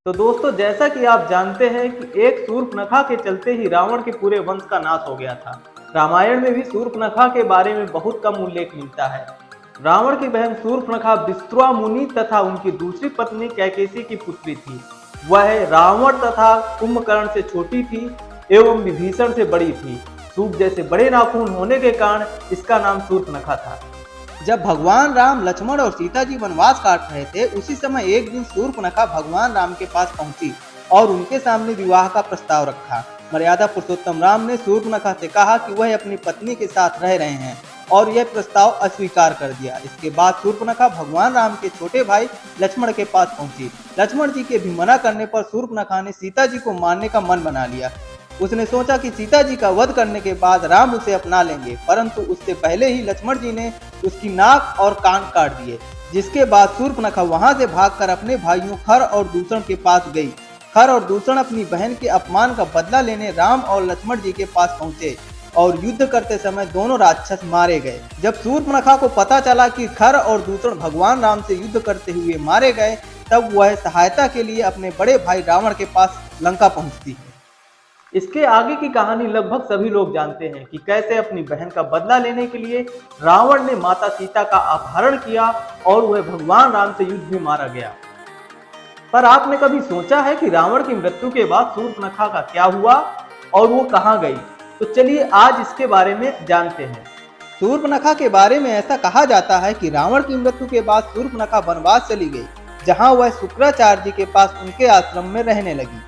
तो दोस्तों, जैसा कि आप जानते हैं कि एक शूर्पणखा के चलते ही रावण के पूरे वंश का नाश हो गया था। रामायण में भी शूर्पणखा के बारे में बहुत कम उल्लेख मिलता है। रावण की बहन शूर्पणखा विश्वा मुनि तथा उनकी दूसरी पत्नी कैकेयी की पुत्री थी। वह रावण तथा कुंभकर्ण से छोटी थी एवं विभीषण से बड़ी थी। सूप जैसे बड़े नाखून होने के कारण इसका नाम शूर्पणखा था। जब भगवान राम, लक्ष्मण और सीता जी वनवास काट रहे थे, उसी समय एक दिन शूर्पणखा भगवान राम के पास पहुंची और उनके सामने विवाह का प्रस्ताव रखा। मर्यादा पुरुषोत्तम राम ने शूर्पणखा से कहा कि वह अपनी पत्नी के साथ रह रहे हैं और यह प्रस्ताव अस्वीकार कर दिया। इसके बाद शूर्पणखा भगवान राम के छोटे भाई लक्ष्मण के पास पहुंची। लक्ष्मण जी के भी मना करने पर शूर्पणखा ने सीता जी को मारने का मन बना लिया। उसने सोचा कि सीता जी का वध करने के बाद राम उसे अपना लेंगे, परंतु उससे पहले ही लक्ष्मण जी ने उसकी नाक और कान काट दिए। जिसके बाद शूर्पणखा वहां से भागकर अपने भाइयों खर और दूषण के पास गई। खर और दूषण अपनी बहन के अपमान का बदला लेने राम और लक्ष्मण जी के पास पहुंचे और युद्ध करते समय दोनों राक्षस मारे गए। जब शूर्पणखा को पता चला कि खर और दूषण भगवान राम से युद्ध करते हुए मारे गए, तब वह सहायता के लिए अपने बड़े भाई रावण के पास लंका पहुंचती है। इसके आगे की कहानी लगभग सभी लोग जानते हैं कि कैसे अपनी बहन का बदला लेने के लिए रावण ने माता सीता का अपहरण किया और वह भगवान राम से युद्ध में मारा गया। पर आपने कभी सोचा है कि रावण की मृत्यु के बाद शूर्पणखा का क्या हुआ और वो कहां गई? तो चलिए आज इसके बारे में जानते हैं। शूर्पणखा के बारे में ऐसा कहा जाता है कि रावण की मृत्यु के बाद शूर्पणखा वनवास चली गई, जहां वह शुक्राचार्य जी के पास उनके आश्रम में रहने लगी।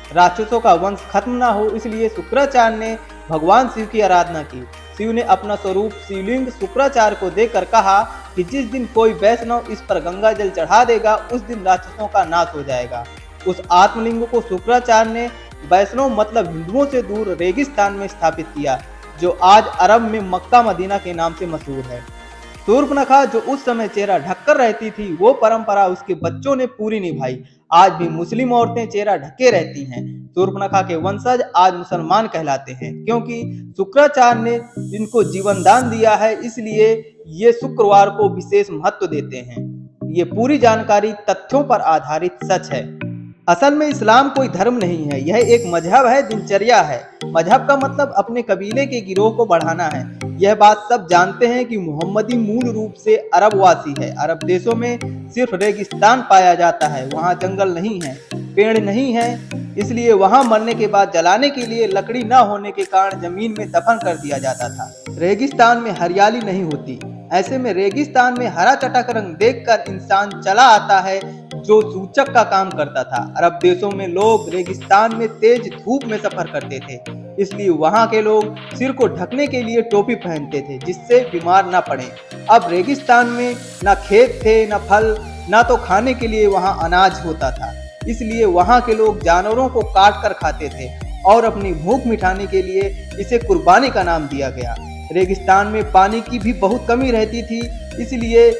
राक्षसों का वंश खत्म न हो, इसलिए शुक्राचार्य ने भगवान शिव की आराधना की। शिव ने अपना स्वरूप शिवलिंग शुक्राचार्य को देकर कहा कि जिस दिन कोई वैष्णव इस पर गंगा जल चढ़ा देगा, उस दिन राक्षसों का नाश हो जाएगा। उस आत्मलिंग को शुक्राचार्य ने वैष्णव मतलब हिंदुओं से दूर रेगिस्तान में स्थापित किया, जो आज अरब में मक्का मदीना के नाम से मशहूर है। शूर्पणखा जो उस समय चेहरा ढककर रहती थी, वो परंपरा उसके बच्चों ने पूरी निभाई। आज भी मुस्लिम औरतें चेहरा ढके रहती हैं। शूर्पणखा के वंशज आज मुसलमान कहलाते हैं, क्योंकि शुक्राचार्य ने इनको जीवन दान दिया है, इसलिए ये शुक्रवार को विशेष महत्व देते हैं। ये पूरी जानकारी तथ्यों पर आधारित सच है। असल में इस्लाम कोई धर्म नहीं है, यह एक मजहब है, दिनचर्या है। मजहब का मतलब अपने कबीले के गिरोह को बढ़ाना है। यह बात सब जानते हैं कि मोहम्मदी मूल रूप से अरबवासी है। अरब देशों में सिर्फ रेगिस्तान पाया जाता है, वहाँ जंगल नहीं है, पेड़ नहीं है, इसलिए वहाँ मरने के बाद जलाने के लिए लकड़ी न होने के कारण जमीन में दफन कर दिया जाता था। रेगिस्तान में हरियाली नहीं होती, ऐसे में रेगिस्तान में हरा चटक रंग देखकर इंसान चला आता है, जो सूचक का काम करता था। अरब देशों में लोग रेगिस्तान में तेज धूप में सफर करते थे, इसलिए वहां के लोग सिर को ढकने के लिए टोपी पहनते थे, जिससे बीमार न पड़े। अब रेगिस्तान में न खेत थे, न फल, न तो खाने के लिए वहां अनाज होता था, इसलिए वहां के लोग जानवरों को काट कर खाते थे और अपनी भूख मिटाने के लिए इसे कुर्बानी का नाम दिया गया। रेगिस्तान में पानी की भी बहुत कमी रहती थी, इसलिए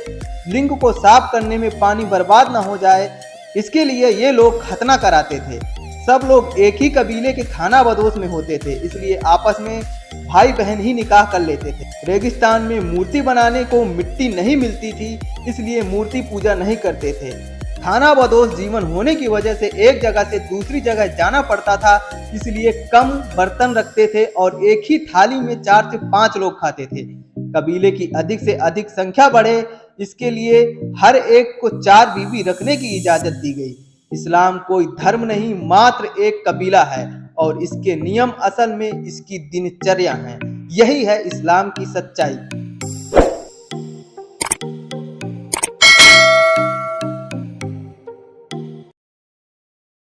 लिंग को साफ करने में पानी बर्बाद न हो जाए, इसके लिए ये लोग खतना कराते थे। सब लोग एक ही कबीले के खाना बदोश में होते थे, इसलिए आपस में भाई बहन ही निकाह कर लेते थे। रेगिस्तान में मूर्ति बनाने को मिट्टी नहीं मिलती थी, इसलिए मूर्ति पूजा नहीं करते थे। खाना बदोश जीवन होने की वजह से एक जगह से दूसरी जगह जाना पड़ता था, इसलिए कम बर्तन रखते थे और एक ही थाली में 4 से 5 लोग खाते थे। कबीले की अधिक से अधिक संख्या बढ़े, इसके लिए हर एक को 4 बीवी रखने की इजाजत दी गई। इस्लाम कोई धर्म नहीं, मात्र एक कबीला है और इसके नियम असल में इसकी दिनचर्या हैं। यही है इस्लाम की सच्चाई।